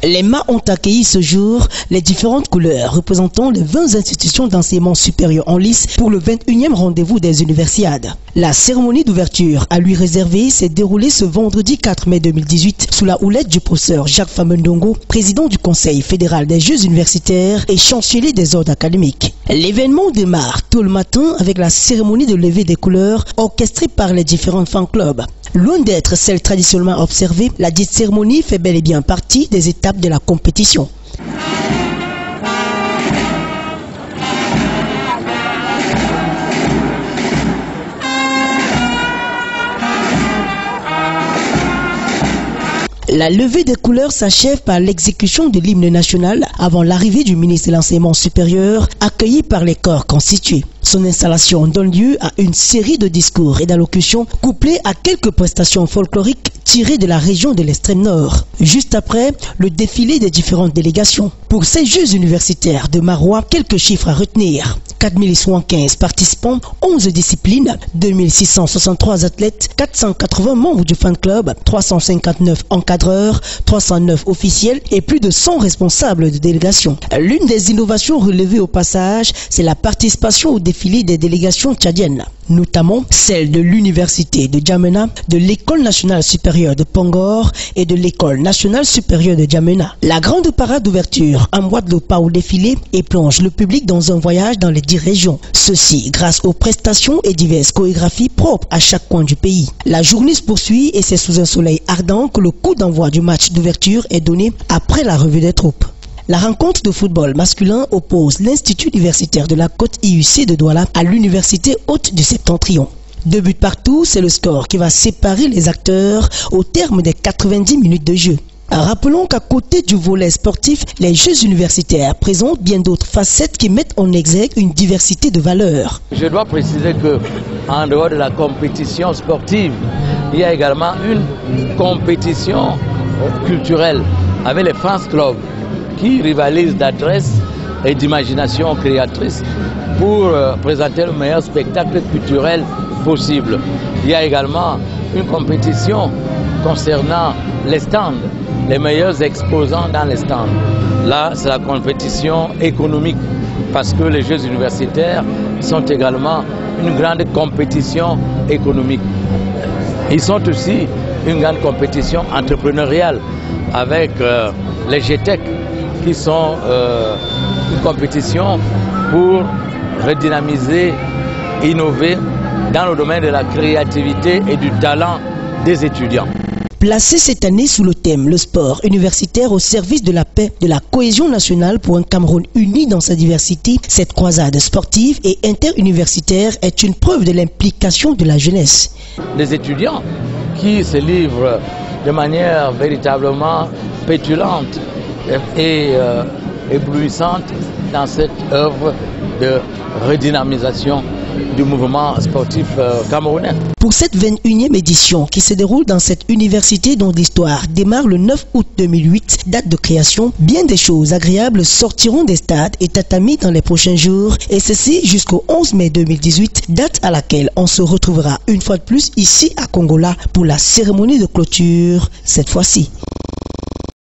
Les mâts ont accueilli ce jour les différentes couleurs représentant les 20 institutions d'enseignement supérieur en lice pour le 21e rendez-vous des Universiades. La cérémonie d'ouverture à lui réservée s'est déroulée ce vendredi 4 mai 2018 sous la houlette du professeur Jacques Famendongo, président du Conseil fédéral des Jeux universitaires et chancelier des ordres académiques. L'événement démarre tôt le matin avec la cérémonie de levée des couleurs orchestrée par les différents fan clubs. Loin d'être celle traditionnellement observée, la dite cérémonie fait bel et bien partie des étapes de la compétition. La levée des couleurs s'achève par l'exécution de l'hymne national avant l'arrivée du ministre de l'Enseignement supérieur, accueilli par les corps constitués. Son installation donne lieu à une série de discours et d'allocutions couplées à quelques prestations folkloriques tirées de la région de l'extrême nord. Juste après, le défilé des différentes délégations. Pour ces Jeux universitaires de Marois, quelques chiffres à retenir. 4115 participants, 11 disciplines, 2663 athlètes, 480 membres du fan club, 359 encadreurs, 309 officiels et plus de 100 responsables de délégation. L'une des innovations relevées au passage, c'est la participation au défilé des délégations tchadiennes, notamment celle de l'université de Djamena, de l'école nationale supérieure de Pangor et de l'école nationale supérieure de Djamena. La grande parade d'ouverture emboîte le pas au défilé et plonge le public dans un voyage dans les 10 régions. Ceci grâce aux prestations et diverses chorégraphies propres à chaque coin du pays. La journée se poursuit et c'est sous un soleil ardent que le coup d'envoi du match d'ouverture est donné après la revue des troupes. La rencontre de football masculin oppose l'Institut universitaire de la Côte IUC de Douala à l'Université haute du Septentrion. 2 buts partout, c'est le score qui va séparer les acteurs au terme des 90 minutes de jeu. Rappelons qu'à côté du volet sportif, les Jeux universitaires présentent bien d'autres facettes qui mettent en exergue une diversité de valeurs. Je dois préciser que, en dehors de la compétition sportive, il y a également une compétition culturelle avec les fans clubs qui rivalisent d'adresse et d'imagination créatrice pour présenter le meilleur spectacle culturel possible. Il y a également une compétition concernant les stands, les meilleurs exposants dans les stands. Là, c'est la compétition économique parce que les Jeux universitaires sont également une grande compétition économique. Ils sont aussi une grande compétition entrepreneuriale avec les GTEC qui sont une compétition pour redynamiser, innover dans le domaine de la créativité et du talent des étudiants. Placé cette année sous le thème « Le sport universitaire au service de la paix, de la cohésion nationale pour un Cameroun uni dans sa diversité », cette croisade sportive et interuniversitaire est une preuve de l'implication de la jeunesse. Les étudiants qui se livrent de manière véritablement pétulante et éblouissante dans cette œuvre de redynamisation du mouvement sportif camerounais. Pour cette 21e édition qui se déroule dans cette université dont l'histoire démarre le 9 août 2008, date de création, bien des choses agréables sortiront des stades et tatamis dans les prochains jours et ceci jusqu'au 11 mai 2018, date à laquelle on se retrouvera une fois de plus ici à Kongola pour la cérémonie de clôture cette fois-ci.